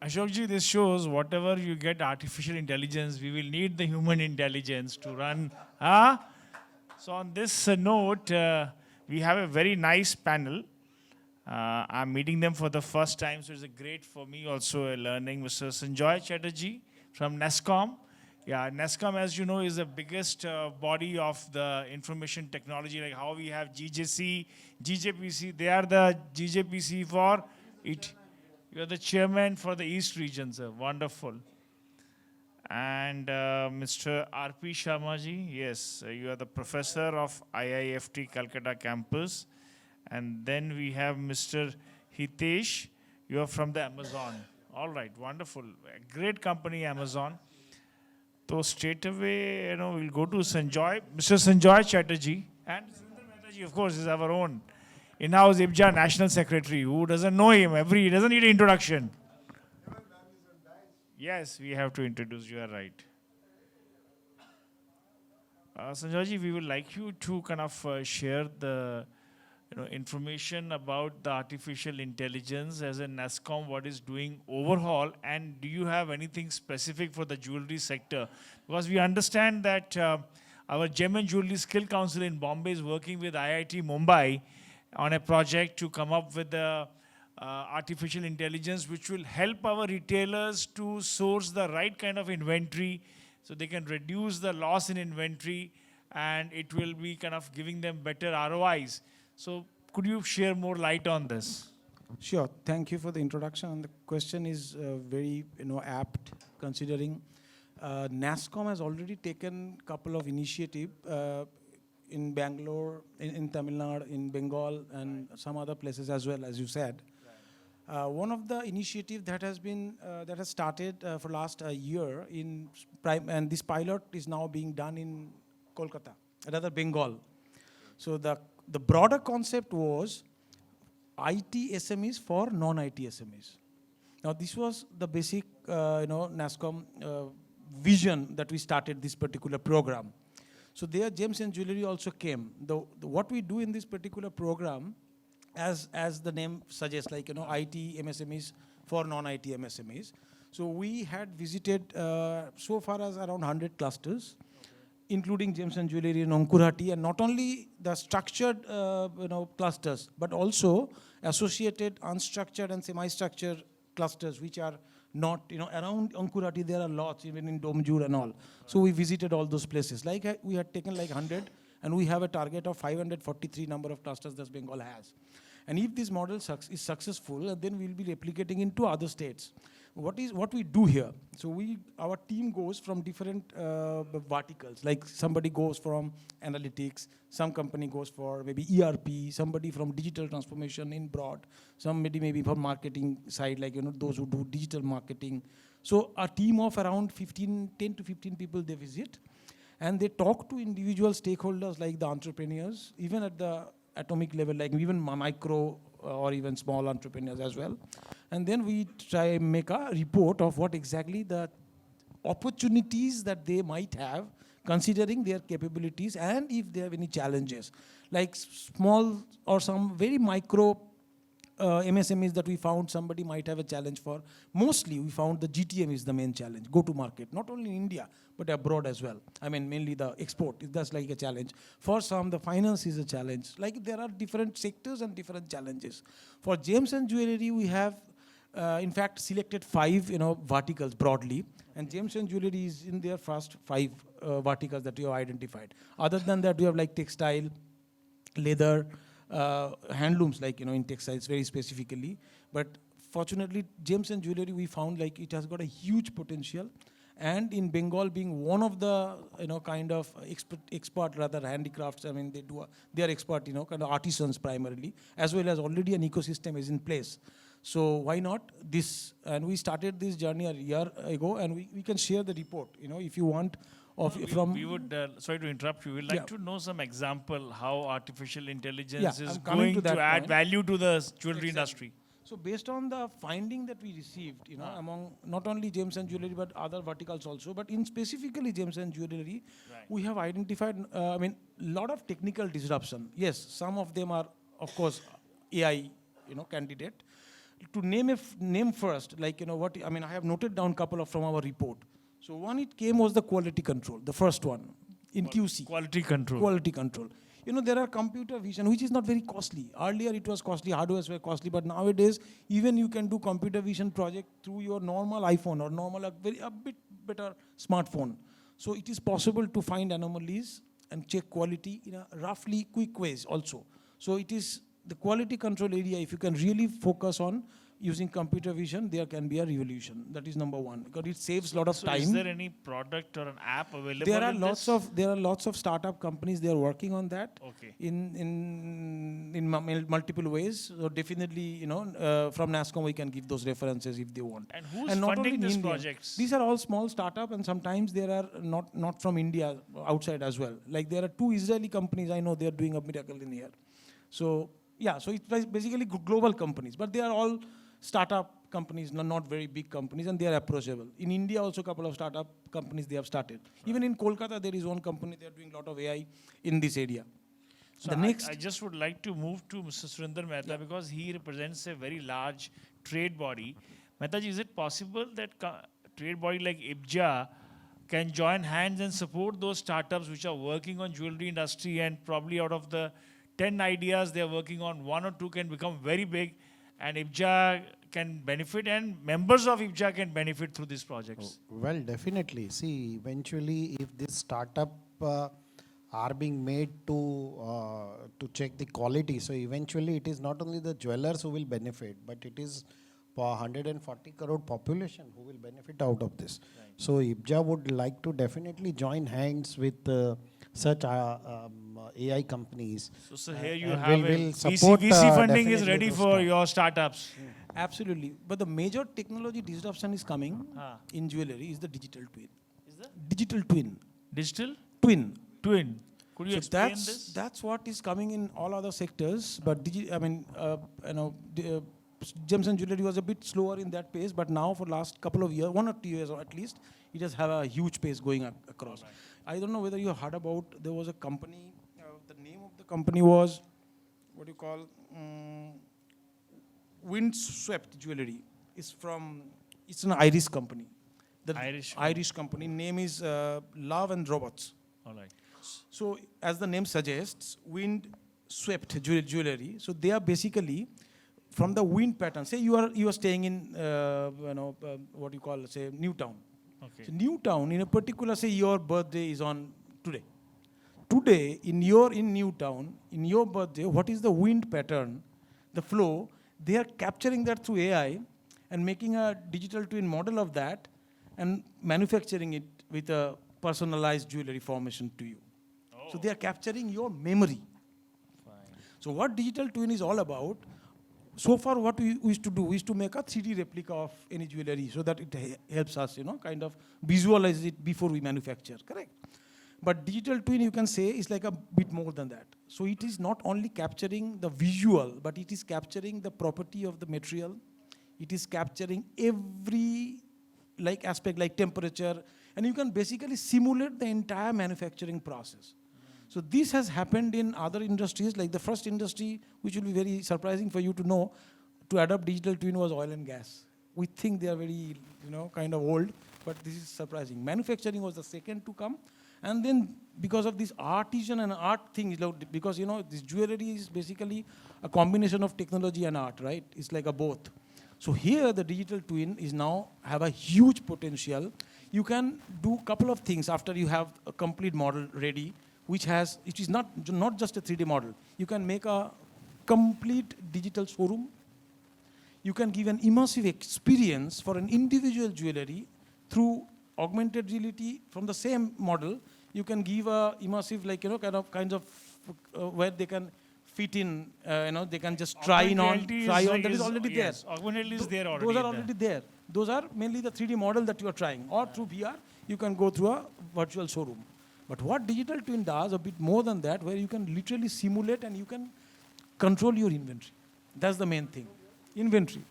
Ashokji, this shows whatever you get artificial intelligence, we will need the human intelligence to run. Huh? So on this note, we have a very nice panel. I'm meeting them for the first time, so it's a great for me also learning. Mr. Sanjoy Chatterjee from NESCOM. Yeah, NESCOM, as you know, is the biggest body of the information technology, like how we have GJC, GJPC. They are the GJPC for it. You're the chairman for the East region, sir. Wonderful. And Mr. R.P. Sharmaji, yes, you are the professor of IIFT Calcutta campus. And then we have Mr. Hitesh, you are from the Amazon. All right, wonderful. A great company, Amazon. So straight away, we'll go to Sanjoy. Mr. Sanjoy Chatterjee. And Sundar Mehtaji, of course, is our own in-house IBJA National Secretary. Who doesn't know him? He doesn't need an introduction. Yes, we have to introduce. You are right. Sanjoyji, we would like you to kind of share the information about the artificial intelligence as a NASCOM, what is doing overall, and do you have anything specific for the jewelry sector? Because we understand that our Gem and Jewelry Skill Council in Bombay is working with IIT Mumbai on a project to come up with the artificial intelligence which will help our retailers to source the right kind of inventory so they can reduce the loss in inventory, and it will be kind of giving them better ROIs. So could you share more light on this? Sure. Thank you for the introduction. And the question is very apt, considering NASCOM has already taken a couple of initiatives in Bangalore, in Tamil Nadu, in Bengal, and some other places as well, as you said. One of the initiatives that has started for last year and this pilot is now being done in Kolkata, rather Bengal. So the broader concept was IT SMEs for non-IT SMEs. Now this was the basic, NASCOM vision that we started this particular program. So there, gems and jewelry also came. What we do in this particular program, as the name suggests, like IT MSMEs for non-IT MSMEs. So we had visited so far as around 100 clusters, including gems and jewelry in Ankurhati, and not only the structured clusters, but also associated unstructured and semi-structured clusters, which are not, around Ankurhati there are lots, even in Domjur and all. So we visited all those places. Like we had taken like 100, and we have a target of 543 number of clusters that Bengal has. And if this model is successful, then we'll be replicating into other states. What we do here? So our team goes from different verticals. Like somebody goes from analytics, some company goes for maybe ERP, somebody from digital transformation in broad, somebody maybe from marketing side, like those who do digital marketing. So a team of around 10 to 15 people they visit, and they talk to individual stakeholders like the entrepreneurs, even at the atomic level, like even micro or even small entrepreneurs as well. And then we try and make a report of what exactly the opportunities that they might have, considering their capabilities, and if they have any challenges. Like small or some very micro MSMEs that we found somebody might have a challenge for. Mostly we found the GTM is the main challenge, go to market, not only in India, but abroad as well. I mean, mainly the export, that's like a challenge. For some, the finance is a challenge. Like there are different sectors and different challenges. For gems and jewelry, we have, in fact, selected 5, verticals broadly. And gems and jewelry is in their first 5 verticals that we have identified. Other than that, we have like textile, leather, handlooms, like in textiles very specifically. But fortunately, gems and jewelry, we found like it has got a huge potential. And in Bengal being one of the kind of expert rather handicrafts, I mean they are expert kind of artisans primarily, as well as already an ecosystem is in place. So why not this? And we started this journey a year ago, and we can share the report if you want. We would, sorry to interrupt you, we'd like to know some example how artificial intelligence is going to add value to the jewelry industry. So based on the finding that we received, among not only gems and jewelry, but other verticals also, but in specifically gems and jewelry, we have identified, a lot of technical disruption. Yes, some of them are, of course, AI, candidate. To name first, like, what, I mean, I have noted down a couple of from our report. So one it came was the quality control, the first one in QC. Quality control. Quality control. There are computer vision, which is not very costly. Earlier it was costly, hardwares were costly, but nowadays, even you can do computer vision project through your normal iPhone or normal, a bit better smartphone. So it is possible to find anomalies and check quality in a roughly quick ways also. So it is the quality control area, if you can really focus on using computer vision, there can be a revolution. That is number one, because it saves a lot of time. Is there any product or an app available? There are lots of startup companies. They are working on that. Okay. In multiple ways. So definitely, from NASSCOM we can give those references if they want. And who's not funding only in these India. projects? These are all small startup, and sometimes there are not from India, outside as well. Like there are 2 Israeli companies I know, they are doing a miracle in here. So yeah, so it's basically global companies, but they are all startup companies, not very big companies, and they are approachable. In India also, a couple of startup companies they have started. Right. Even in Kolkata, there is one company, they are doing a lot of AI in this area. So I just would like to move to Mr. Surinder Mehta, because he represents a very large trade body. Mehtaji, is it possible that trade body like EIIJF can join hands and support those startups which are working on jewelry industry, and probably out of the 10 ideas they are working on, 1 or 2 can become very big, and EIIJF can benefit, and members of EIIJF can benefit through these projects? Well, definitely. See, eventually, if this startup are being made to check the quality, so eventually it is not only the jewelers who will benefit, but it is for 140 crore population who will benefit out of this. Right. So EIIJF would like to definitely join hands with such AI companies. So here you have will support, VC funding is ready for your startups. Absolutely. But the major technology disruption is coming in jewelry is the digital twin. Is the digital twin? Digital twin. Twin. Could you explain this? That's what is coming in all other sectors. But gems and jewelry was a bit slower in that pace. But now for last couple of years, 1 or 2 years or at least, it has have a huge pace going across. Right. I don't know whether you heard about, there was a company, the name of the company was, what do you call, Windswept Jewelry. It's an Irish company. The Irish company name is Love and Robots. All right. So as the name suggests, Windswept Jewelry. So they are basically from the wind pattern. Say you are staying in what you call, say, Newtown. Okay. So Newtown, in a particular, say your birthday is on today. Today, in Newtown, in your birthday, what is the wind pattern, the flow? They are capturing that through AI and making a digital twin model of that and manufacturing it with a personalized jewelry formation to you. Oh. So they are capturing your memory. Fine. So what digital twin is all about, so far what we used to do, we used to make a 3D replica of any jewelry so that it helps us, kind of visualize it before we manufacture, correct? But digital twin, you can say, is like a bit more than that. So it is not only capturing the visual, but it is capturing the property of the material. It is capturing every aspect like temperature, and you can basically simulate the entire manufacturing process. So this has happened in other industries, like the first industry, which will be very surprising for you to know, to adopt digital twin was oil and gas. We think they are very, kind of old, but this is surprising. Manufacturing was the second to come. And then because of this artisan and art thing, because, this jewelry is basically a combination of technology and art, right? It's like a both. So here the digital twin is now have a huge potential. You can do a couple of things after you have a complete model ready, which is not just a 3D model. You can make a complete digital showroom. You can give an immersive experience for an individual jewelry through augmented reality from the same model. You can give a immersive, kinds of where they can fit in, they can just try on. That is already there. Augmented reality is there already. Those are already there. Those are mainly the 3D model that you are trying. Or through VR, you can go through a virtual showroom. But what digital twin does, a bit more than that, where you can literally simulate and you can control your inventory. That's the main thing. Inventory.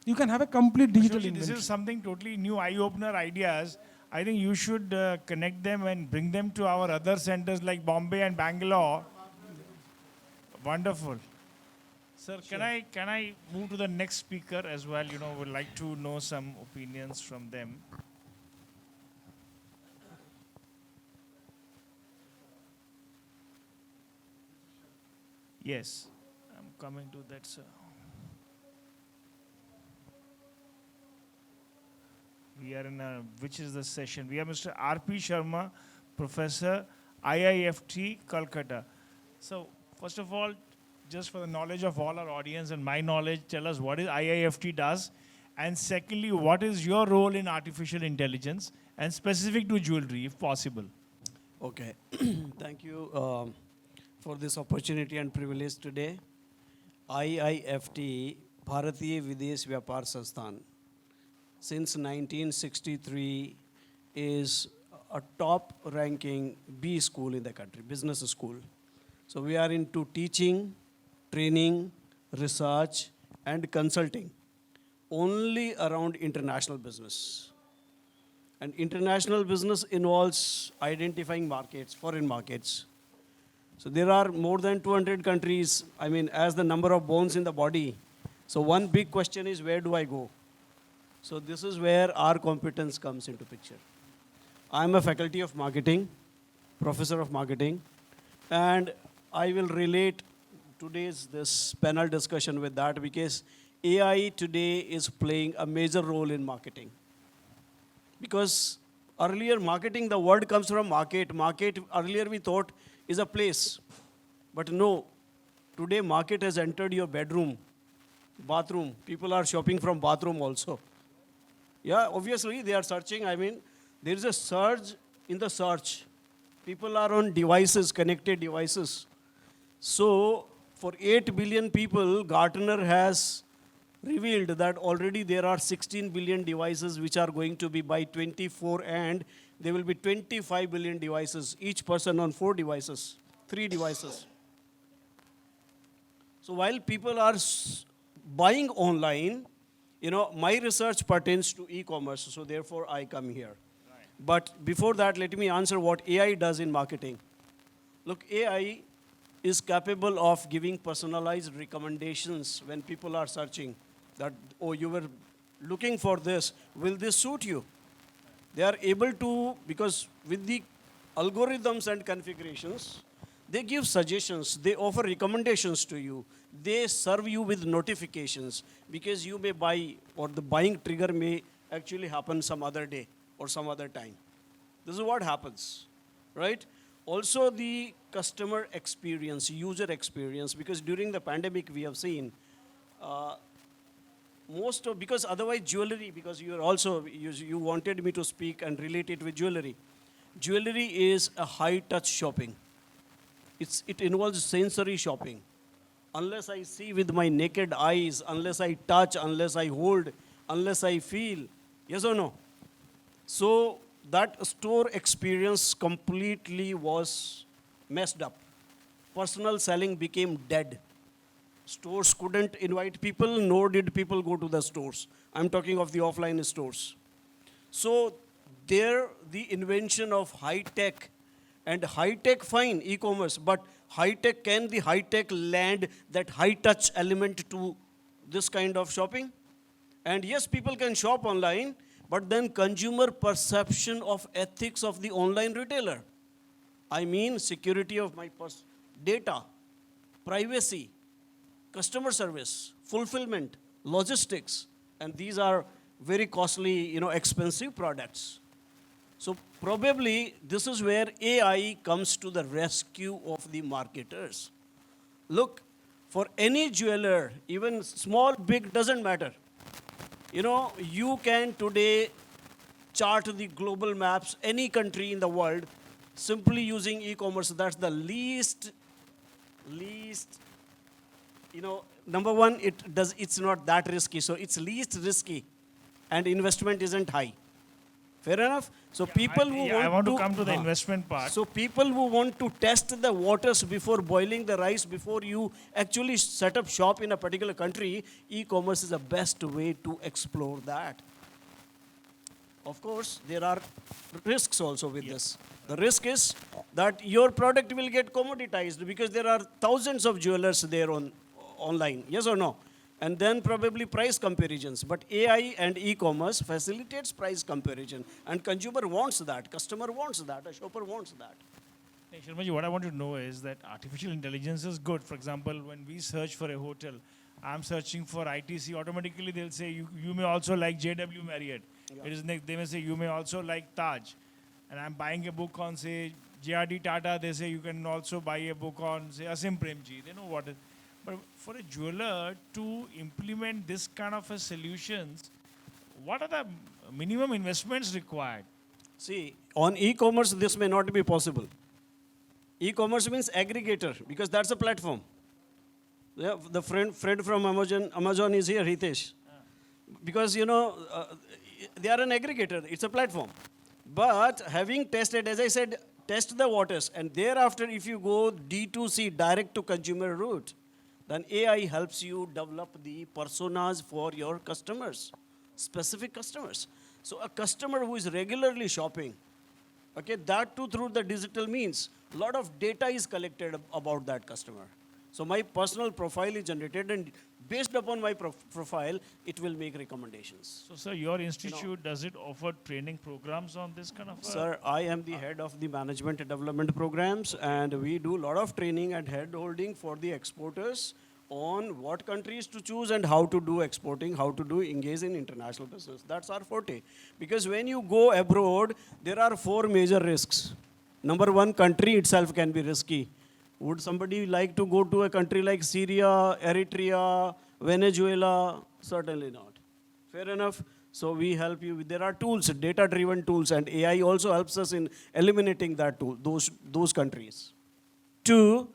You can have a complete digital inventory. This is something totally new, eye-opener ideas. I think you should connect them and bring them to our other centers like Bombay and Bangalore. Wonderful. Sir, can I move to the next speaker as well? You know, would like to know some opinions from them. Yes, I'm coming to that, sir. We are in a, which is the session? We have Mr. R.P. Sharma, Professor, IIFT, Calcutta. So, first of all, just for the knowledge of all our audience and my knowledge, tell us what is IIFT does. And secondly, what is your role in artificial intelligence and specific to jewelry, if possible? Okay. Thank you for this opportunity and privilege today. IIFT, Bharatiya Videsh Vyapar Sansthan, since 1963 is a top ranking B school in the country, business school. So we are into teaching, training, research, and consulting only around international business. And international business involves identifying markets, foreign markets. So there are more than 200 countries, I mean, as the number of bones in the body. So one big question is, where do I go? So this is where our competence comes into picture. I'm a faculty of marketing, professor of marketing, and I will relate today's this panel discussion with that because AI today is playing a major role in marketing. Because earlier marketing, the word comes from market. Market, earlier we thought, is a place. But no, today market has entered your bedroom, bathroom. People are shopping from bathroom also. Yeah, obviously they are searching. I mean, there is a surge in the search. People are on devices, connected devices. So for 8 billion people, Gartner has revealed that already there are 16 billion devices which are going to be by 24, and there will be 25 billion devices, each person on 4 devices, 3 devices. So while people are buying online, you know, my research pertains to e-commerce, so therefore I come here. Right. But before that, let me answer what AI does in marketing. Look, AI is capable of giving personalized recommendations when people are searching that, oh, you were looking for this, will this suit you? They are able to, because with the algorithms and configurations, they give suggestions, they offer recommendations to you, they serve you with notifications because you may buy, or the buying trigger may actually happen some other day or some other time. This is what happens, right? Also the customer experience, user experience, because during the pandemic we have seen because otherwise jewelry, because you are also, you wanted me to speak and relate it with jewelry. Jewelry is a high-touch shopping. It involves sensory shopping. Unless I see with my naked eyes, unless I touch, unless I hold, unless I feel, yes or no? So that store experience completely was messed up. Personal selling became dead. Stores couldn't invite people, nor did people go to the stores. I'm talking of the offline stores. So there, the invention of high-tech, and high-tech, fine, e-commerce, but high-tech, can the high-tech land that high-touch element to this kind of shopping? And yes, people can shop online, but then consumer perception of ethics of the online retailer. I mean security of my data, privacy, customer service, fulfillment, logistics, and these are very costly, expensive products. So probably this is where AI comes to the rescue of the marketers. Look, for any jeweler, even small, big, doesn't matter. You can today chart the global maps, any country in the world, simply using e-commerce. That's the least, number one, it's not that risky. So it's least risky and investment isn't high. Fair enough? So I want to come to the investment part. So people who want to test the waters before boiling the rice, before you actually set up shop in a particular country, e-commerce is the best way to explore that. Of course, there are risks also with this. The risk is that your product will get commoditized because there are thousands of jewelers there online, yes or no? And then probably price comparisons. But AI and e-commerce facilitates price comparison. And consumer wants that, customer wants that, a shopper wants that. Hey, Sharmaji, what I want to know is that artificial intelligence is good. For example, when we search for a hotel, I'm searching for ITC, automatically they'll say, you may also like JW Marriott. Yeah. It is next, they may say, you may also like Taj. And I'm buying a book on, say, JRD Tata, they say, you can also buy a book on, say, Asim Premji. They know what it. But for a jeweler to implement this kind of a solutions, what are the minimum investments required? See, on e-commerce, this may not be possible. E-commerce means aggregator, because that's a platform. Yeah, the friend from Amazon is here, Hitesh. Because, you know, they are an aggregator, it's a platform. But having tested, as I said, test the waters, and thereafter if you go D2C, direct to consumer route, then AI helps you develop the personas for your customers, specific customers. So a customer who is regularly shopping, okay, that too through the digital means, a lot of data is collected about that customer. So my personal profile is generated, and based upon my profile, it will make recommendations. So, sir, your institute, does it offer training programs on this kind of? Sir, I am the head of the management development programs, and we do a lot of training and head holding for the exporters on what countries to choose and how to do exporting, how to do engage in international business. That's our forte. Because when you go abroad, there are 4 major risks. Number 1, country itself can be risky. Would somebody like to go to a country like Syria, Eritrea, Venezuela? Certainly not. Fair enough. So we help you. There are tools, data-driven tools, and AI also helps us in eliminating that tool, those countries. 2,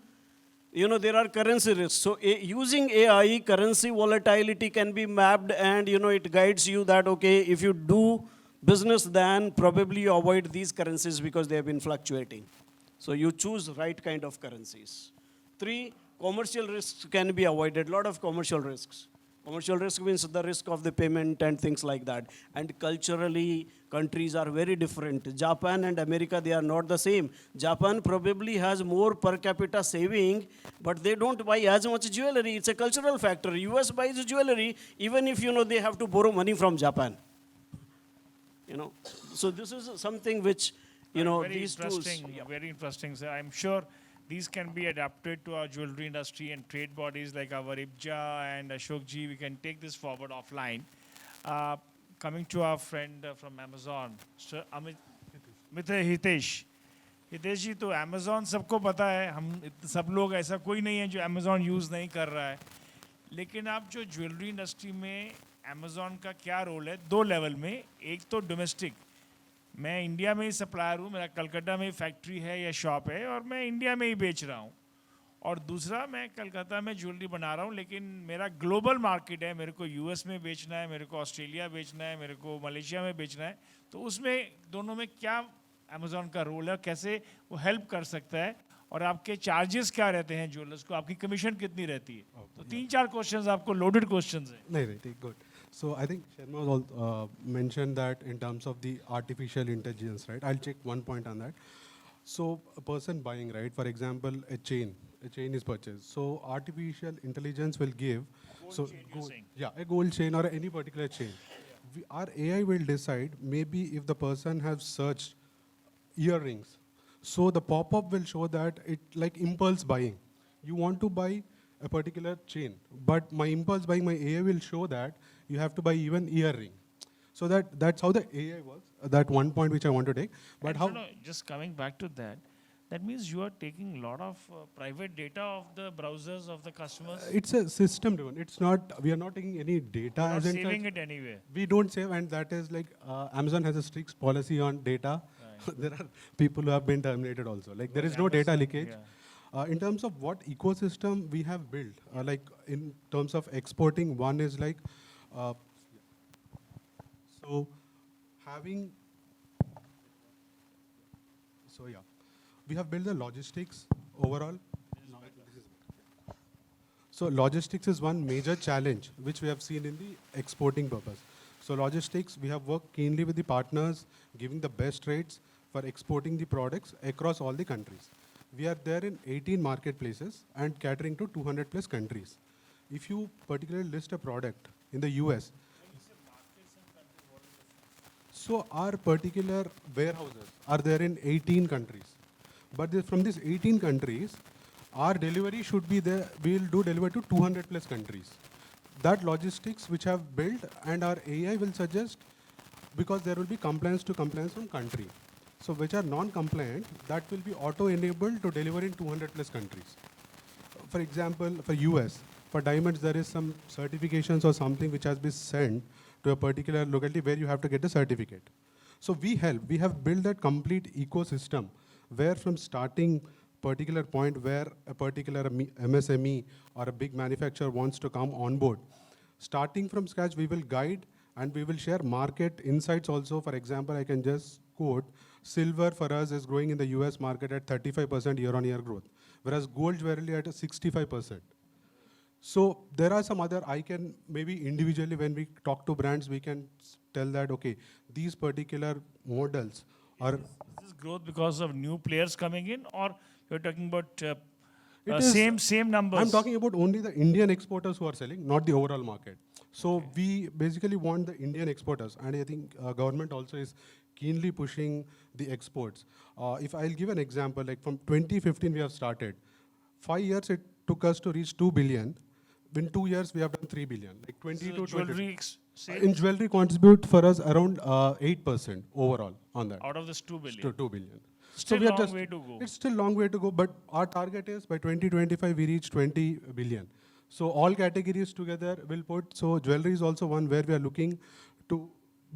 you know, there are currency risks. So using AI, currency volatility can be mapped, and you know, it guides you that, okay, if you do business, then probably you avoid these currencies because they have been fluctuating. So you choose right kind of currencies. 3, commercial risks can be avoided, a lot of commercial risks. Commercial risk means the risk of the payment and things like that. And culturally, countries are very different. Japan and America, they are not the same. Japan probably has more per capita saving, but they don't buy as much jewelry. It's a cultural factor. US buys jewelry, even if, you know, they have to borrow money from Japan. You know, so this is something which, you know, very these tools. interesting, very interesting, sir. I'm sure these can be adapted to our jewelry industry and trade bodies like our EIIJF and Ashokji. We can take this forward offline. Coming to our friend from Amazon, Sir Mr. Hitesh. Hitesh जी, तो Amazon सबको पता है, हम सब लोग, ऐसा कोई नहीं है जो अमेज़ॉन यूज़ नहीं कर रहा है. लेकिन आप जो ज्वेलरी इंडस्ट्री में अमेज़ॉन का क्या रोल है 2 लेवल में. एक तो डोमेस्टिक, मैं इंडिया में ही सप्लायर हूँ, मेरा कलकत्ता में ही फैक्ट्री है या शॉप है और मैं इंडिया में ही बेच रहा हूँ. और दूसरा, मैं कलकत्ता में ज्वेलरी बना रहा हूँ, लेकिन मेरा ग्लोबल मार्केट है, मेरे को यूएस में बेचना है, मेरे को ऑस्ट्रेलिया बेचना है, मेरे को मलेशिया में बेचना है. तो उसमें दोनों में क्या अमेज़ॉन का रोल है, कैसे वो हेल्प कर सकता है, और आपके चार्जेस क्या रहते हैं ज्वेलर्स को, आपकी कमीशन कितनी रहती है? तो 3-4 क्वेश्चंस, आपको लोडेड क्वेश्चंस हैं. नहीं, good. So I think Sharma mentioned that in terms of the artificial intelligence, right? I'll check one point on that. So a person buying, right? For example, a chain is purchased. So artificial intelligence will give, a gold chain or any particular chain. Our AI will decide maybe if the person has searched earrings. So the pop-up will show that it like impulse buying. You want to buy a particular chain, but my impulse buying, my AI will show that you have to buy even earring. So that's how the AI works. That one point which I want to take. But And how? no, just coming back to that, that means you are taking a lot of private data of the browsers of the customers. It's a system driven. It's not. We are not taking any data. You're not as in saving such. it anyway. We don't save, and that is like Amazon has a strict policy on data. There are people who have been terminated also. Like there is no data leakage. Yeah. In terms of what ecosystem we have built, like in terms of exporting, one is like, so having, we have built the logistics overall. So logistics is one major challenge which we have seen in the exporting purpose. So logistics, we have worked keenly with the partners, giving the best rates for exporting the products across all the countries. We are there in 18 marketplaces and catering to 200 plus countries. if you particularly list a product in the US, so our particular warehouses are there in 18 countries. But from these 18 countries, our delivery should be there, we'll do delivery to 200 plus countries. That logistics which have built, and our AI will suggest, because there will be compliance to compliance from country. So which are non-compliant, that will be auto-enabled to deliver in 200 plus countries. For example, for US, for diamonds, there is some certifications or something which has been sent to a particular locality where you have to get the certificate. So we have built that complete ecosystem where from starting particular point where a particular MSME or a big manufacturer wants to come on board. Starting from scratch, we will guide and we will share market insights also. For example, I can just quote, silver for us is growing in the US market at 35% year-on-year growth, whereas gold jewelry at a 65%. So there are some other, I can maybe individually when we talk to brands, we can tell that, okay, these particular models are. Is this growth because of new players coming in, or you're talking about same numbers? I'm talking about only the Indian exporters who are selling, not the overall market. So we basically want the Indian exporters, and I think government also is keenly pushing the exports. If I'll give an example, like from 2015 we have started. 5 years it took us to reach 2 billion. In 2 years we have done 3 billion. Like 20 to 20. In jewelry contribute for us around 8% overall on that. Out of this 2 billion. 2 billion. Still we are long way to go. It's still long way to go, but our target is by 2025 we reach 20 billion. So all categories together will put, so jewelry is also one where we are looking to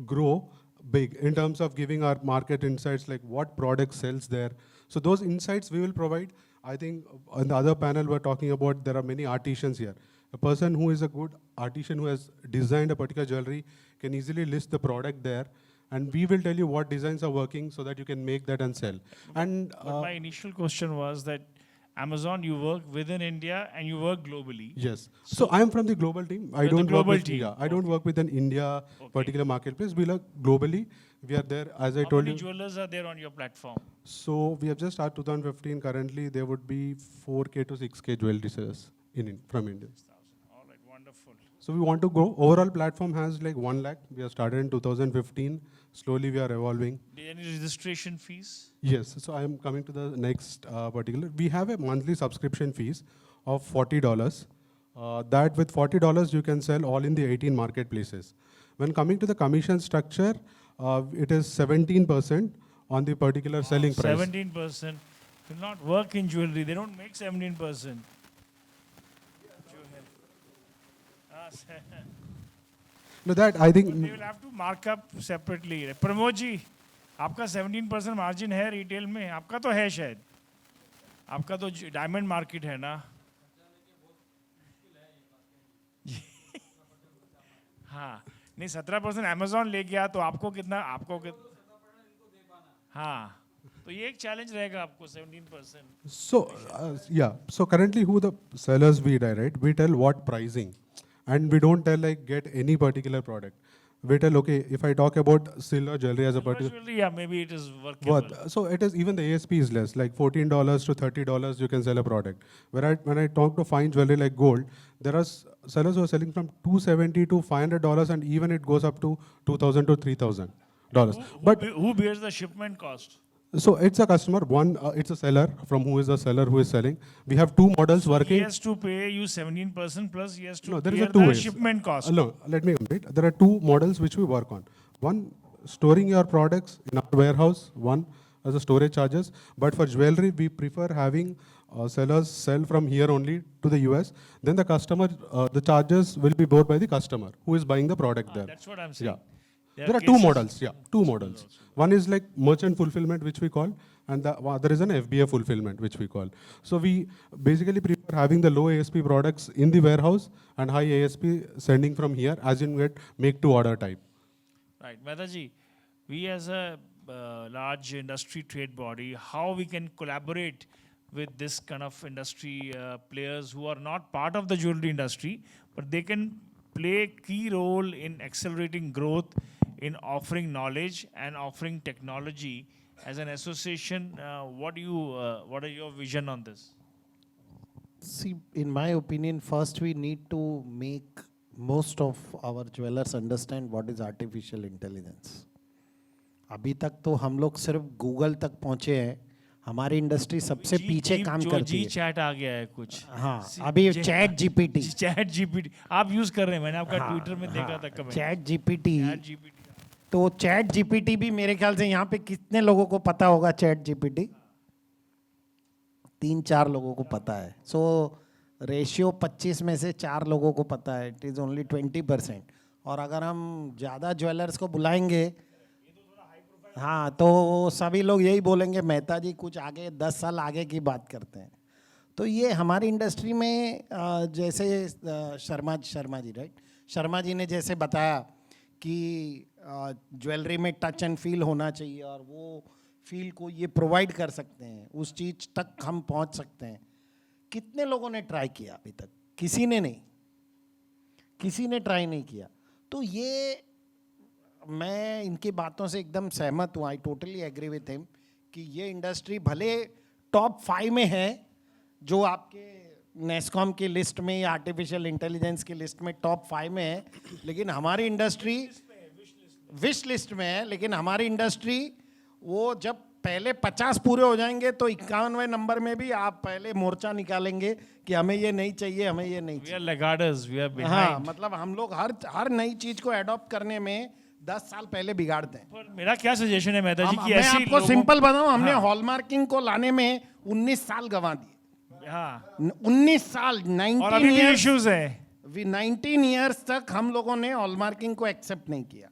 grow big in terms of giving our market insights, like what product sells there. So those insights we will provide. I think on the other panel we're talking about, there are many artisans here. A person who is a good artisan who has designed a particular jewelry can easily list the product there, and we will tell you what designs are working so that you can make that and sell. And but my initial question was that Amazon, you work within India and you work globally. yes. So I am from the global team. I You're the don't work global with team. India. I don't work with an India particular marketplace. We look globally. We are there, as I How told many you. jewelers are there on your platform? So we have just started 2015. Currently, there would be 4K to 6K jewelry sellers from India. All right, wonderful. So we want to grow. Overall platform has like 1 lakh. We have started in 2015. Slowly we are evolving. Any registration fees? Yes, so I am coming to the next particular. We have a monthly subscription fees of $40. That with $40 you can sell all in the 18 marketplaces. When coming to the commission structure, it is 17% on the particular selling price. 17%. Will not work in jewelry. They don't make 17%. No, that I think. They will have to mark up separately. Pramod ji, आपका 17% margin है retail में, आपका तो है शायद, आपका तो diamond market है ना? हाँ, नहीं 17% अमेज़ॉन ले गया तो आपको कितना, हाँ, तो ये एक चैलेंज रहेगा आपको 17%. So yeah, so currently who the sellers we direct, we tell what pricing. And we don't tell like get any particular product. We tell, okay, if I talk about silver jewelry as a particular. Jewelry, yeah, maybe it is workable. What? So it is, even the ASP is less, like $14 to $30 you can sell a product. When I talk to fine jewelry like gold, there are sellers who are selling from $270 to $500, and even it goes up to $2,000 to $3,000. But who bears the shipment cost? so it's a customer, it's a seller from who is the seller who is selling. We have two models working. He has to pay you 17% plus he has to No, there is bear a two the ways. shipment cost. No, let me complete. There are two models which we work on. One, storing your products in our warehouse. One, as a storage charges. But for jewelry, we prefer having sellers sell from here only to the US. Then the customer, the charges will be borne by the customer who is buying the product there. That's what I'm saying. Yeah. There are two cases- models, yeah, two models. One is like merchant fulfillment, which we call, and the other is an FBA fulfillment, which we call. So we basically prefer having the low ASP products in the warehouse and high ASP sending from here, as in get make to order type. Right, Mehtaji, we as a large industry trade body, how we can collaborate with this kind of industry players who are not part of the jewelry industry, but they can play a key role in accelerating growth, in offering knowledge and offering technology. As an association, what are your vision on this? See, in my opinion, first we need to make most of our jewelers understand what is artificial intelligence. अभी तक तो हम लोग सिर्फ Google तक पहुंचे हैं, हमारी इंडस्ट्री सबसे पीछे काम करती जी है. चैट आ गया है कुछ. हाँ, अभी चैट जीपीटी. चैट जीपीटी आप यूज कर रहे हैं, मैंने आपका ट्विटर में देखा था comment. Chat GPT. Chat GPT तो चैट जीपीटी भी मेरे ख्याल से यहाँ पे कितने लोगों को पता होगा चैट जीपीटी? 3-4 लोगों को पता है. सो रेशियो 25 में से 4 लोगों को पता है. It is only 20%. और अगर हम ज़्यादा ज्वेलर्स को बुलाएंगे, हाँ, तो सभी लोग यही बोलेंगे मेहता जी कुछ आगे 10 साल आगे की बात करते हैं. तो ये हमारी इंडस्ट्री में जैसे शर्मा जी राइट, शर्मा जी ने जैसे बताया कि ज्वेलरी में टच एंड फील होना चाहिए और वो फील को ये प्रोवाइड कर सकते हैं, उस चीज़ तक हम पहुंच सकते हैं. कितने लोगों ने ट्राई किया अभी तक? किसी ने नहीं, किसी ने ट्राई नहीं किया. तो ये मैं इनकी बातों से एकदम सहमत हूँ. I totally agree with him कि ये इंडस्ट्री भले टॉप 5 में है, जो आपके नेस्कॉम की लिस्ट में या आर्टिफिशियल इंटेलिजेंस की लिस्ट में टॉप 5 में है, लेकिन हमारी इंडस्ट्री विश लिस्ट में है. लेकिन हमारी इंडस्ट्री वो जब पहले 50 पूरे हो जाएंगे तो 51वें नंबर में भी आप पहले मोर्चा निकालेंगे कि हमें ये नहीं चाहिए, हमें ये नहीं चाहिए. We are laggards, we are behind. हाँ, मतलब हम लोग हर नई चीज को अडॉप्ट करने में 10 साल पहले बिगाड़ते हैं. पर मेरा क्या सजेशन है मेहता जी कि मैं ऐसी आपको सिंपल बताऊं, हमने हॉलमार्किंग को लाने में 19 साल गंवा दिए. हाँ 19 साल, और अभी भी इश्यूज है. 19 ईयर्स तक हम लोगों ने हॉलमार्किंग को एक्सेप्ट नहीं किया.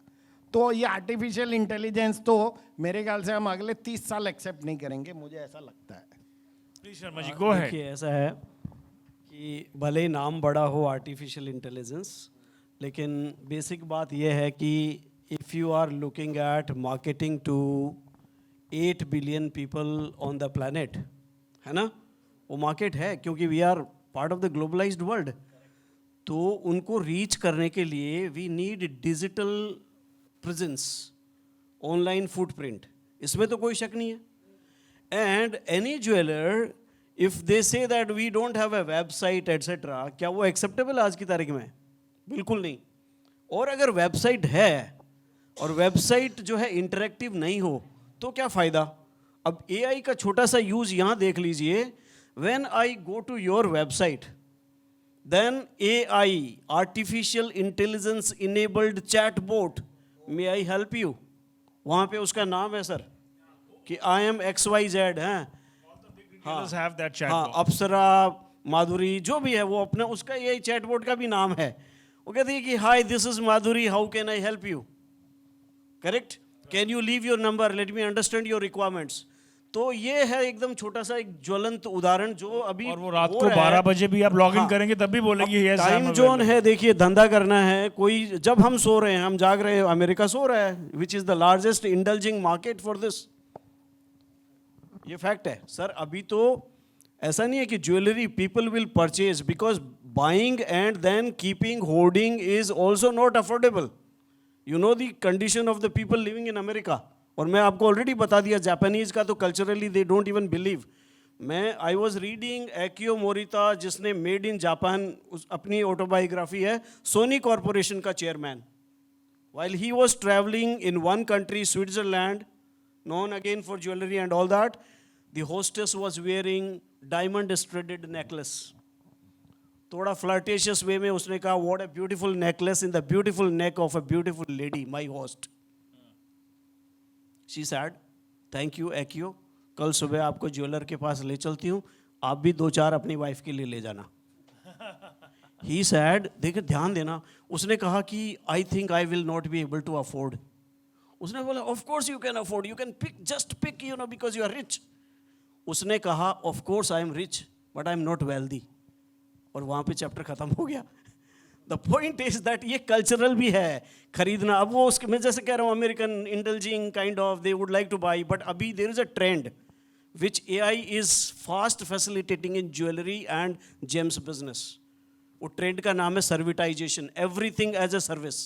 तो ये आर्टिफिशियल इंटेलिजेंस तो मेरे ख्याल से हम अगले 30 साल एक्सेप्ट नहीं करेंगे, मुझे ऐसा लगता है. Please Sharma ji go ahead. देखिए ऐसा है कि भले ही नाम बड़ा हो आर्टिफिशियल इंटेलिजेंस, लेकिन बेसिक बात यह है कि if you are looking at marketing to 8 billion people on the planet, है ना, वो मार्केट है क्योंकि we are part of the globalised world. तो उनको रीच करने के लिए we need digital presence, online footprint, इसमें तो कोई शक नहीं है. And any jeweller if they say that we don't have a website etcetera, क्या वो एक्सेप्टेबल आज की तारीख में? बिल्कुल नहीं. और अगर वेबसाइट है और वेबसाइट जो है इंटरेक्टिव नहीं हो तो क्या फ़ायदा? अब एआई का छोटा सा यूज़ यहाँ देख लीजिए. When I go to your website, then AI, artificial intelligence enabled chatbot, may I help you, वहाँ पे उसका नाम है सर कि आई एम XYZ हैं. हाँ, अप्सरा, माधुरी, जो भी है वो अपना उसका ये चैटबॉट का भी नाम है. वो कहती है कि hi this is Madhuri, how can I help you, correct, can you leave your number, let me understand your requirements. तो ये है एकदम छोटा सा एक ज्वलंत उदाहरण जो अभी और वो रात को 12 बजे भी आप लॉग इन करेंगे तब भी बोलेंगे ये टाइम जोन है. देखिए धंधा करना है, कोई जब हम सो रहे हैं, हम जाग रहे हैं, अमेरिका सो रहा है, which is the largest indulging market for this. ये फैक्ट है सर. अभी तो ऐसा नहीं है कि jewellery people will purchase, because buying and then keeping hoarding is also not affordable. You know the condition of the people living in America. और मैं आपको ऑलरेडी बता दिया, जापानीज का तो culturally they don't even believe. मैं I was reading Akio Morita, जिसने मेड इन जापान अपनी ऑटोबायोग्राफी है, सोनी कॉरपोरेशन का chairman. While he was travelling in one country, Switzerland, known again for jewelry and all that, the hostess was wearing diamond studded necklace. थोड़ा flirtatious way में उसने कहा, what a beautiful necklace in the beautiful neck of a beautiful lady, my host. She said, thank you एक्यो, कल सुबह आपको jeweller के पास ले चलती हूँ, आप भी 2-4 अपनी वाइफ के लिए ले जाना. He said, देखिए ध्यान देना, उसने कहा कि I think I will not be able to afford. उसने बोला of course you can afford, you can pick, just pick, you know, because you are rich. उसने कहा of course I am rich but I am not wealthy. और वहाँ पे chapter खत्म हो गया. The point is that ये cultural भी है खरीदना. अब वो उसके, मैं जैसे कह रहा हूँ, American indulging kind of, they would like to buy, but अभी there is a trend which AI is fast facilitating in jewelry and gems business. वो ट्रेंड का नाम है सर्विटाइजेशन, एवरीथिंग एज अ सर्विस.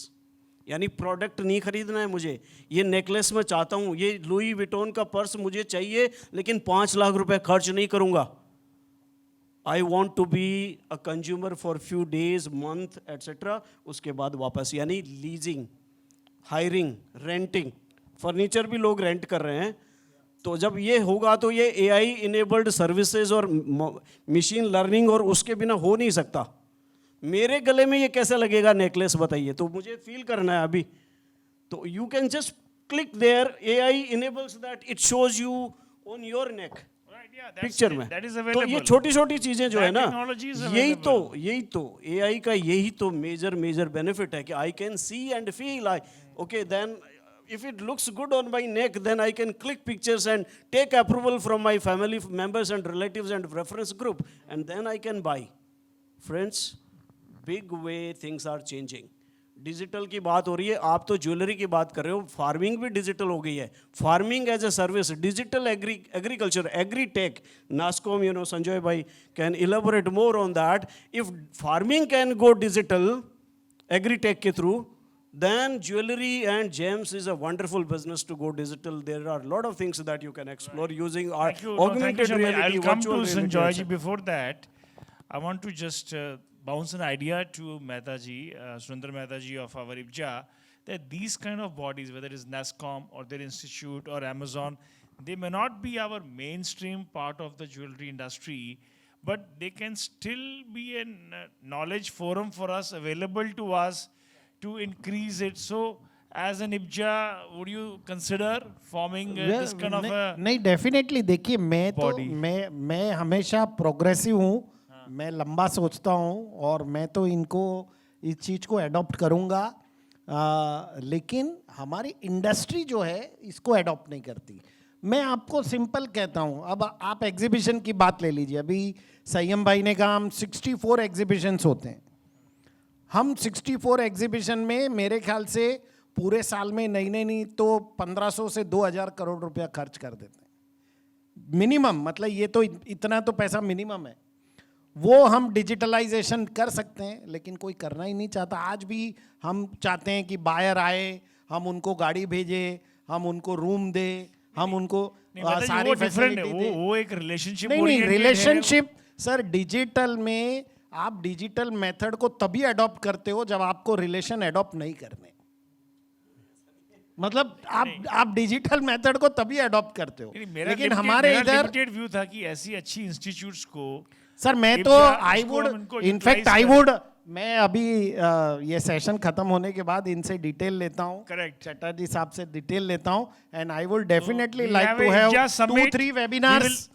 यानी प्रोडक्ट नहीं खरीदना है मुझे, ये नेकलेस मैं चाहता हूँ, ये लुई विटोन का पर्स मुझे चाहिए, लेकिन 5 लाख रुपए खर्च नहीं करूँगा. I want to be a consumer for few days, month, etc. उसके बाद वापस, यानी leasing, hiring, renting. फर्नीचर भी लोग रेंट कर रहे हैं. तो जब ये होगा तो ये AI इनेबल्ड सर्विसेज और मशीन लर्निंग और उसके बिना हो नहीं सकता. मेरे गले में ये कैसे लगेगा नेकलेस बताइए. तो मुझे फील करना है अभी. तो you can just click there, AI enables that, it shows you on your neck picture में. तो ये छोटी छोटी चीजें जो है ना, यही तो AI का यही तो मेजर बेनिफिट है कि I can see and feel. Okay, then if it looks good on my neck, then I can click pictures and take approval from my family members and relatives and reference group, and then I can buy. Friends, big way things are changing. Digital की बात हो रही है, आप तो jewellery की बात कर रहे हो, फार्मिंग भी डिजिटल हो गई है. Farming as a service, digital agriculture, agritech. NASSCOM, you know, Sanjay bhai can elaborate more on that. If farming can go digital, agritech के through, then jewelry and gems is a wonderful business to go digital. There are a lot of things that you can explore using our augmented reality, I'll come virtual to reality. Sanjoy ji. Before that, I want to just bounce an idea to Mehta ji, Sundar Mehta ji of our EIIJF, that these kind of bodies, whether it is NASCOM or their institute or Amazon, they may not be our mainstream part of the jewelry industry, but they can still be a knowledge forum for us, available to us, to increase it. So, as an EIIJF, would you consider forming this kind of a नहीं, definitely. देखिए, body? मैं हमेशा progressive हूँ. मैं लंबा सोचता हूँ और मैं तो इनको, इस चीज़ को अडॉप्ट करूँगा. लेकिन हमारी इंडस्ट्री जो है इसको अडॉप्ट नहीं करती. मैं आपको सिंपल कहता हूँ. अब आप एग्जीबिशन की बात ले लीजिए. अभी संयम भाई ने कहा हम 64 एग्जीबिशंस होते हैं. हम 64 एग्जीबिशन में मेरे ख्याल से पूरे साल में नहीं तो 1500 से 2000 करोड़ रुपया खर्च कर देते हैं मिनिमम. मतलब ये तो इतना तो पैसा मिनिमम है. वो हम डिजिटलाइजेशन कर सकते हैं, लेकिन कोई करना ही नहीं चाहता. आज भी हम चाहते हैं कि बायर आए, हम उनको गाड़ी भेजें, हम उनको रूम दें, हम उनको सारी फैसिलिटी दें. वो एक रिलेशनशिप. नहीं, रिलेशनशिप सर, डिजिटल में आप डिजिटल मेथड को तभी अडॉप्ट करते हो जब आपको रिलेशन अडॉप्ट नहीं करने. मतलब आप डिजिटल मेथड को तभी अडॉप्ट करते हो. लेकिन हमारे इधर व्यू था कि ऐसी अच्छी इंस्टीट्यूट्स को, सर, मैं तो I would, in fact I would, मैं अभी ये सेशन खत्म होने के बाद इनसे डिटेल लेता हूँ. करेक्ट. चटर्जी साहब से डिटेल लेता हूँ. And I will definitely like to have 2-3 webinars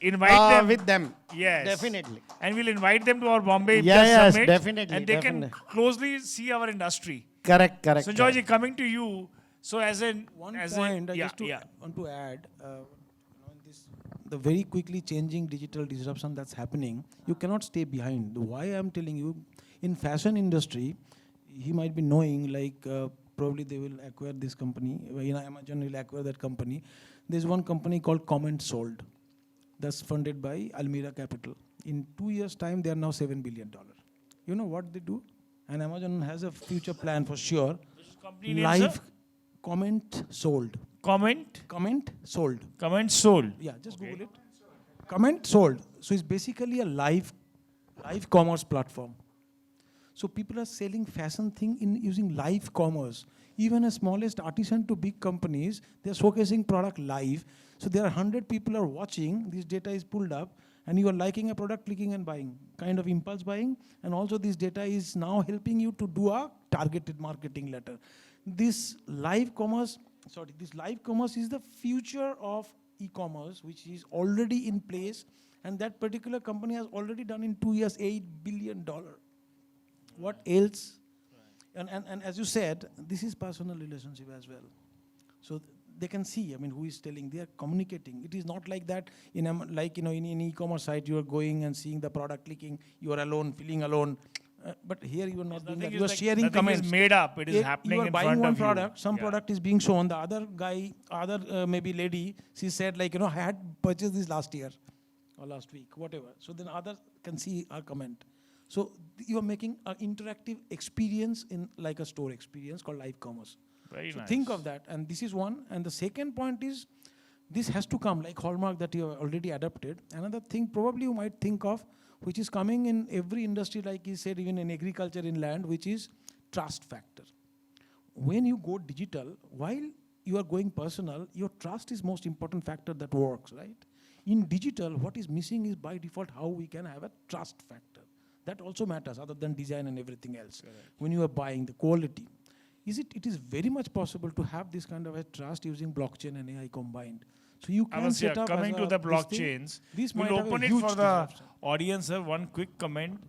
with them. Yes, definitely. And we'll invite them to our Bombay Yes, Summit, definitely, and they definitely. can closely see our industry. Correct. So, George, coming to you, so as a One point I just want to add, the very quickly changing digital disruption that's happening, you cannot stay behind. Why I'm telling you, in fashion industry, he might be knowing, like probably they will acquire this company, Amazon will acquire that company. There's one company called Comment Sold that's funded by Almira Capital. In 2 years' time, they are now $7 billion. You know what they do? And Amazon has a future plan for sure. company name, Live sir? Comment Sold. Comment Sold. sold. Yeah, just Google it. Comment Sold. So it's basically a live commerce platform. So people are selling fashion thing in using live commerce. Even a smallest artisan to big companies, they're showcasing product live. So there are 100 people are watching, this data is pulled up, and you are liking a product, clicking and buying, kind of impulse buying. And also this data is now helping you to do a targeted marketing letter. This live commerce is the future of e-commerce, which is already in place. And that particular company has already done in 2 years, $8 billion. What else? And as you said, this is personal relationship as well. So they can see, who is telling, they are communicating. It is not like that, in e-commerce site, you are going and seeing the product, clicking, you are alone, feeling alone. But here you are not doing that. You are sharing comments. Nothing is made up. It is happening in front of you. You are buying one product, some product is being shown. The other guy, maybe lady, she said I had purchased this last year or last week, whatever. So then others can see our comment. So you are making an interactive experience in like a store experience called live commerce. Very so nice. Think of that. And this is one. And the second point is, this has to come like Hallmark that you have already adopted. Another thing probably you might think of, which is coming in every industry, like he said, even in agriculture, in land, which is trust factor. When you go digital, while you are going personal, your trust is most important factor that works, right? In digital, what is missing is by default how we can have a trust factor. That also matters other than design and everything else. Correct. When you are buying the quality. It is very much possible to have this kind of a trust using blockchain and AI combined. So you can set up coming as to the this blockchains, thing. This we'll might have open a it huge for the disruption. audience, sir. One quick comment.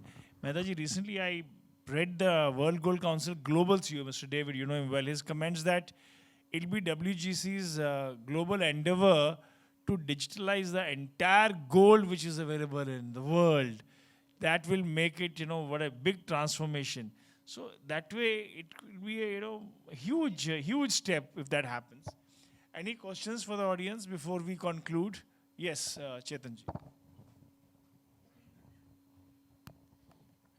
Mehtaji, recently I read the World Gold Council Global CEO, Mr. David, you know him well, his comments that it'll be WGC's global endeavor to digitalize the entire gold which is available in the world. That will make it, you know, what a big transformation. So that way it could be a, you know, huge step if that happens. Any questions for the audience before we conclude? Yes, Chetanji.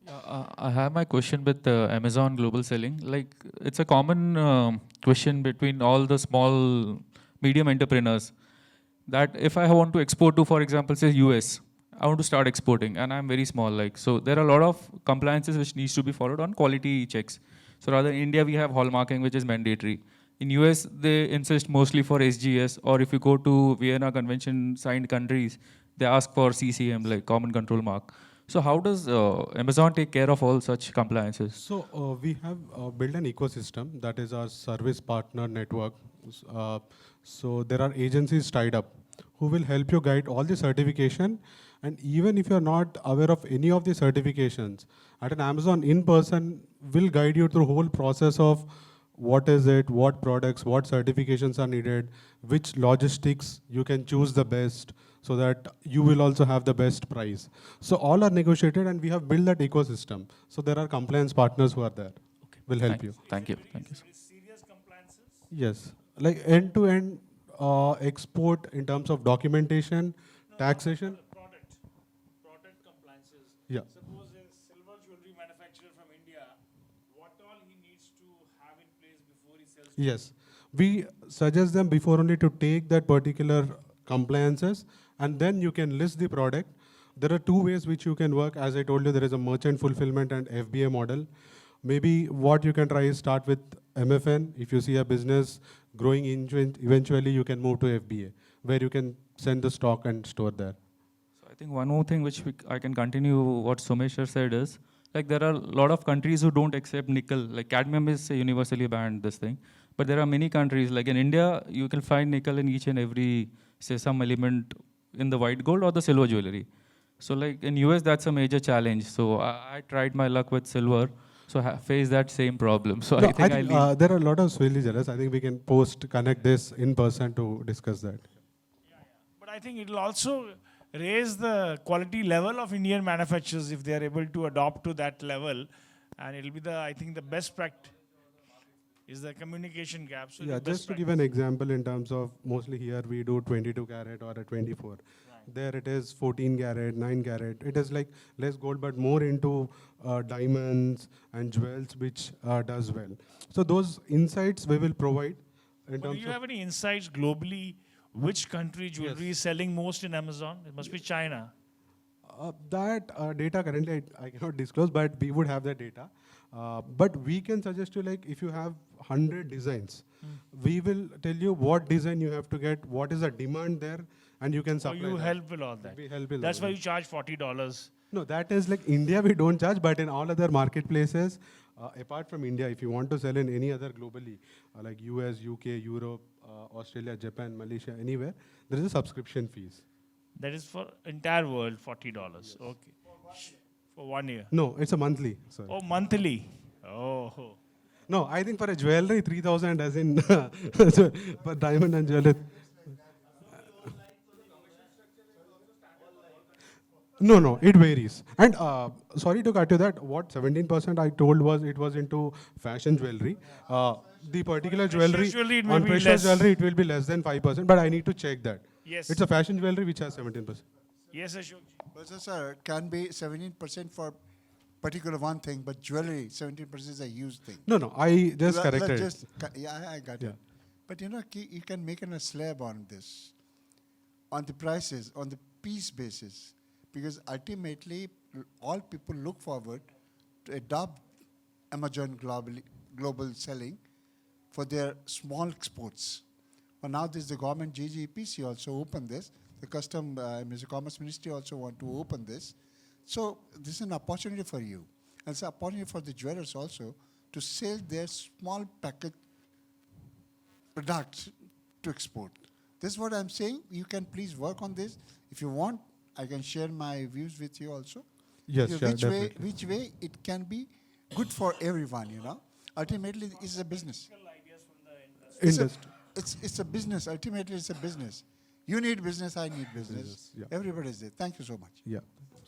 I have my question with Amazon Global Selling. Like, it's a common question between all the small, medium entrepreneurs that if I want to export to, for example, say US, I want to start exporting and I'm very small. Like, so there are a lot of compliances which needs to be followed on quality checks. So rather in India, we have hallmarking, which is mandatory. In US, they insist mostly for SGS, or if you go to Vienna Convention signed countries, they ask for CCM, like Common Control Mark. So how does Amazon take care of all such compliances? So we have built an ecosystem that is our service partner network. So there are agencies tied up who will help you guide all the certification. And even if you're not aware of any of the certifications, at an Amazon in person will guide you through whole process of what is it, what products, what certifications are needed, which logistics you can choose the best so that you will also have the best price. So all are negotiated and we have built that ecosystem. So there are compliance partners who are there, will help you. Thank you. Thank you. Serious compliances? Yes, like end-to-end export in terms of documentation, taxation. Product compliances. Yeah. Suppose a silver jewelry manufacturer from India, what all he needs to have in place before he sells? Yes, we suggest them before only to take that particular compliances and then you can list the product. There are two ways which you can work. As I told you, there is a merchant fulfillment and FBA model. Maybe what you can try is start with MFN. If you see a business growing, eventually you can move to FBA, where you can send the stock and store there. So I think one more thing which I can continue what Someshwar said is, like there are a lot of countries who don't accept nickel. Like cadmium is universally banned, this thing. But there are many countries, like in India, you can find nickel in each and every, say, some element in the white gold or the silver jewelry. So like in US, that's a major challenge. So I tried my luck with silver. So face that same problem. So No, I think there are a lot of really jealous. I think we can connect this in person to discuss that. But I think it will also raise the quality level of Indian manufacturers if they are able to adopt to that level. And it will be I think the best practice is the communication gap. So Yeah, just to give an example in terms of mostly here we do 22 carat or a 24. Right. There it is 14 carat, 9 carat. It is like less gold but more into diamonds and jewels which does well. So those insights we will provide in Do terms you have any insights globally? Which country jewelry is selling most in Amazon? It must be China. that data currently I cannot disclose, but we would have that data. But we can suggest you, like if you have 100 designs, we will tell you what design you have to get, what is the demand there, and you can So supply you that. help with all that. We help with That's all why that. you charge $40. No, that is like India we don't charge, but in all other marketplaces, apart from India, if you want to sell in any other globally, like US, UK, Europe, Australia, Japan, Malaysia, anywhere, there is a subscription fees. That is for entire world, $40. Yes. Okay. For 1 year. No, it's a monthly. Sorry. Oh, monthly. Oh. No, I think for a jewelry, 3,000 as in for diamond and jewelry. No, it varies. And sorry to cut you that, what 17% I told was it was into fashion jewelry. The particular jewelry, jewelry, it may on be precious less. jewelry, it will be less than 5%, but I need to check that. Yes. It's a fashion jewelry which has 17%. Yes, Ashok. But sir, it can be 17% for particular one thing, but jewelry, 17% is a huge thing. No, I just corrected it. Yeah, I got Yeah. it. But you know, you can make a slab on this, on the prices, on the piece basis. Because ultimately, all people look forward to adopt Amazon global selling for their small exports. But now there's the government GGPC also opened this. The Commerce Ministry also want to open this. So this is an opportunity for you. And it's an opportunity for the jewelers also to sell their small packet products to export. This is what I'm saying. You can please work on this. If you want, I can share my views with you also. Yes, sure, definitely. Which way it can be good for everyone, you know. Ultimately, it's a business. It's a business. Ultimately, it's a business. You need business, I need business. Yeah. Everybody's there. Thank you so much. Yeah,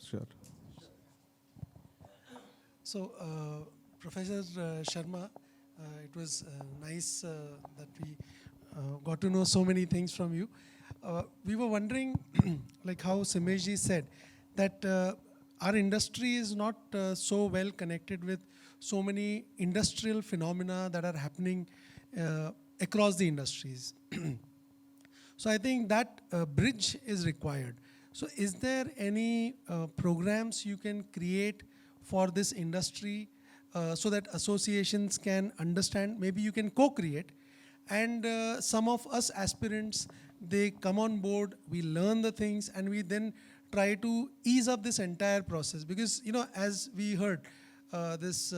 sure. So, Professor Sharma, it was nice that we got to know so many things from you. We were wondering, like how Simeshji said, that our industry is not so well connected with so many industrial phenomena that are happening across the industries. So I think that bridge is required. So is there any programs you can create for this industry so that associations can understand? Maybe you can co-create, and some of us aspirants, they come on board, we learn the things, and we then try to ease up this entire process. Because, you know, as we heard, this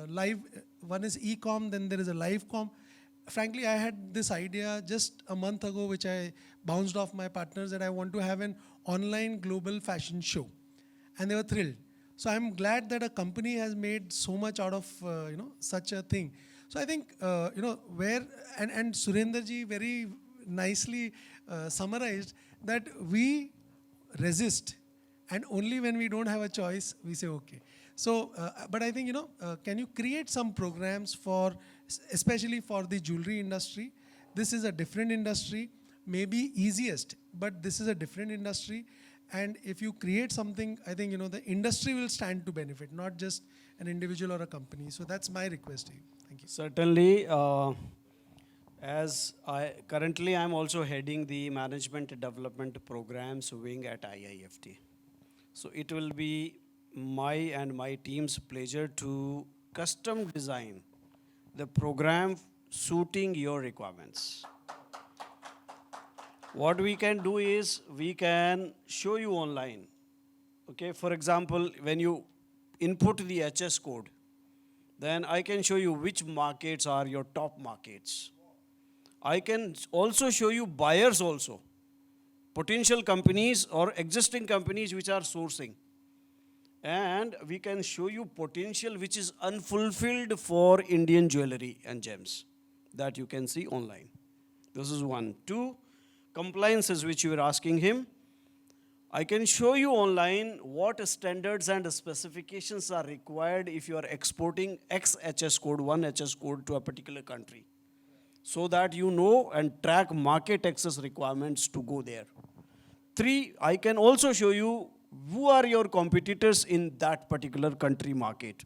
live, one is e-com, then there is a live com. Frankly, I had this idea just a month ago, which I bounced off my partners, that I want to have an online global fashion show. And they were thrilled. So I'm glad that a company has made so much out of, you know, such a thing. So I think, you know, where, and Surendraji very nicely summarized that we resist, and only when we don't have a choice, we say, okay. So, but I think, you know, can you create some programs for, especially for the jewelry industry? This is a different industry, maybe easiest, but this is a different industry. And if you create something, I think, you know, the industry will stand to benefit, not just an individual or a company. So that's my request to you. Thank you. Certainly, as currently I'm also heading the management development programs wing at IIFT. So it will be my and my team's pleasure to custom design the program suiting your requirements. What we can do is we can show you online. Okay, for example, when you input the HS code, then I can show you which markets are your top markets. I can also show you buyers also, potential companies or existing companies which are sourcing. And we can show you potential which is unfulfilled for Indian jewelry and gems that you can see online. This is one. Two, compliances which you were asking him. I can show you online what standards and specifications are required if you are exporting X HS code, one HS code to a particular country, so that you know and track market access requirements to go there. Three, I can also show you who are your competitors in that particular country market,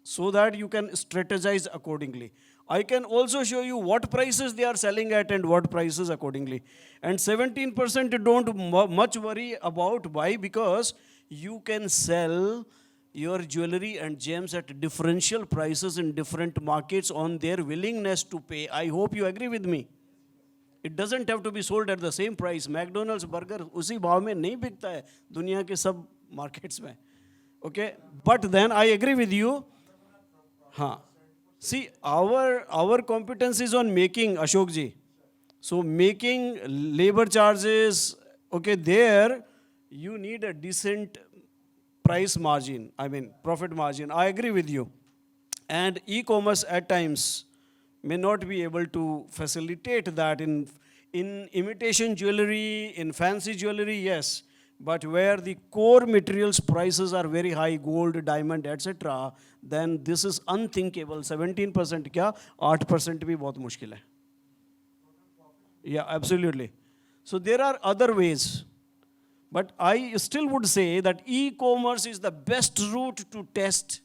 so that you can strategize accordingly. I can also show you what prices they are selling at and what prices accordingly. And 17% don't much worry about. Why? Because you can sell your jewelry and gems at differential prices in different markets on their willingness to pay. I hope you agree with me. It doesn't have to be sold at the same price. McDonald's burger उसी भाव में नहीं बिकता है दुनिया के सब markets में. Okay, but then I agree with you. हाँ. See, our competence is on making, Ashok ji. So making labor charges, okay, there you need a decent price margin, I mean profit margin. I agree with you. And e-commerce at times may not be able to facilitate that in imitation jewelry, in fancy jewelry, yes. But where the core materials prices are very high, gold, diamond, etc., then this is unthinkable. 17% क्या, 8% भी बहुत मुश्किल है. Yeah, absolutely. So there are other ways. But I still would say that e-commerce is the best route to test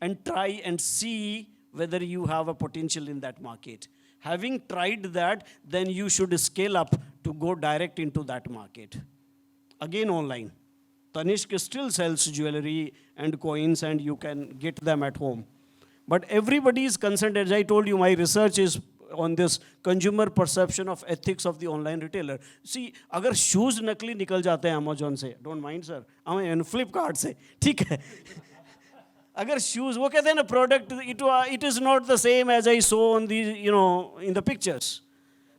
and try and see whether you have a potential in that market. Having tried that, then you should scale up to go direct into that market. Again online. Tanishq still sells jewelry and coins and you can get them at home. But everybody is concerned, as I told you, my research is on this consumer perception of ethics of the online retailer. See, अगर shoes नकली निकल जाते हैं Amazon से, don't mind sir, and Flipkart से, ठीक है. अगर shoes, वो कहते हैं ना product, it is not the same as I saw on the, in the pictures.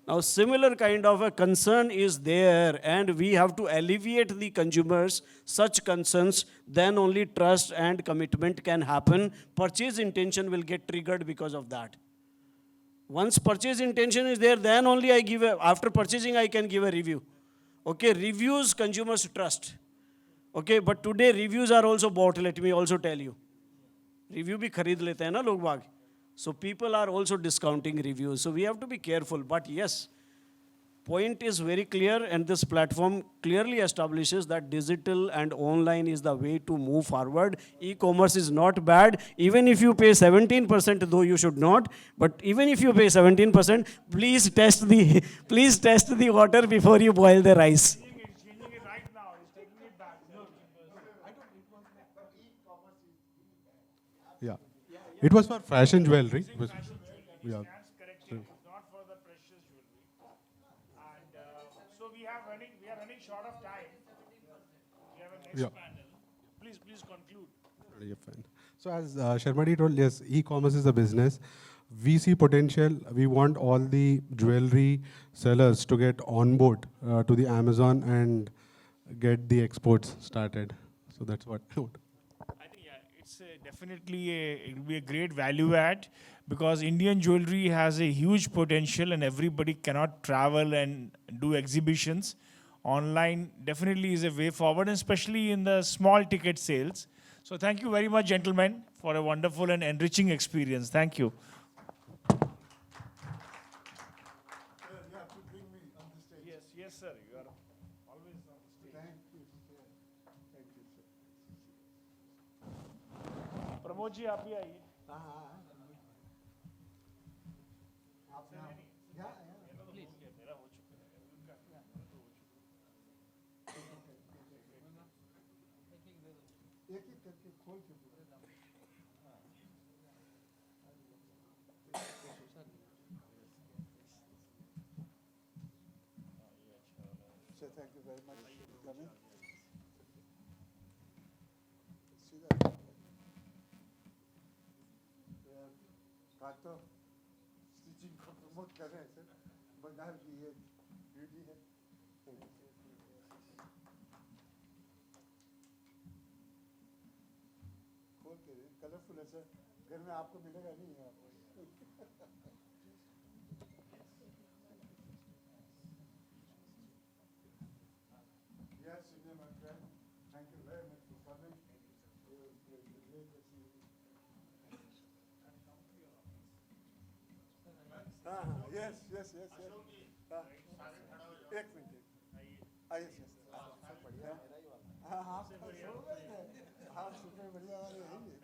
Now, similar kind of a concern is there, and we have to alleviate the consumers such concerns. Then only trust and commitment can happen. Purchase intention will get triggered because of that. Once purchase intention is there, then only after purchasing, I can give a review. Okay, reviews consumers trust. Okay, but today reviews are also bought, let me also tell you. Review bhi kharid lete hain na log baag. So people are also discounting reviews. So we have to be careful. But yes, point is very clear, and this platform clearly establishes that digital and online is the way to move forward. E-commerce is not bad. Even if you pay 17%, though you should not, but even if you pay 17%, please test the water before you boil the rice. Yeah. It was for fashion jewelry. It was, yeah. Not for the precious jewelry. And so we are running short of time. We have a next Yeah. panel. Please conclude. Yeah, fine. So as Sharmadi told, yes, e-commerce is a business. We see potential. We want all the jewelry sellers to get on board to the Amazon and get the exports started. So that's what. I think it's definitely it will be a great value add, because Indian jewelry has a huge potential and everybody cannot travel and do exhibitions. Online definitely is a way forward, and especially in the small ticket sales. So thank you very much, gentlemen, for a wonderful and enriching experience. Thank you. Yes, sir. You are always on the stage. Thank you, sir. Thank you, sir. Pramod ji आप भी आइए. एक एक करके खोल के So thank you very much for coming. See that? तो stitching को प्रमोट कर रहे हैं सर, बंगाल की ये ब्यूटी है. खोल के कलरफुल है सर, घर में आपको मिलेगा नहीं है. Yes, my friend. Thank you very much for coming. Yes. एक मिनट. आइए सर. हाँ सुपर बढ़िया वाले हैं.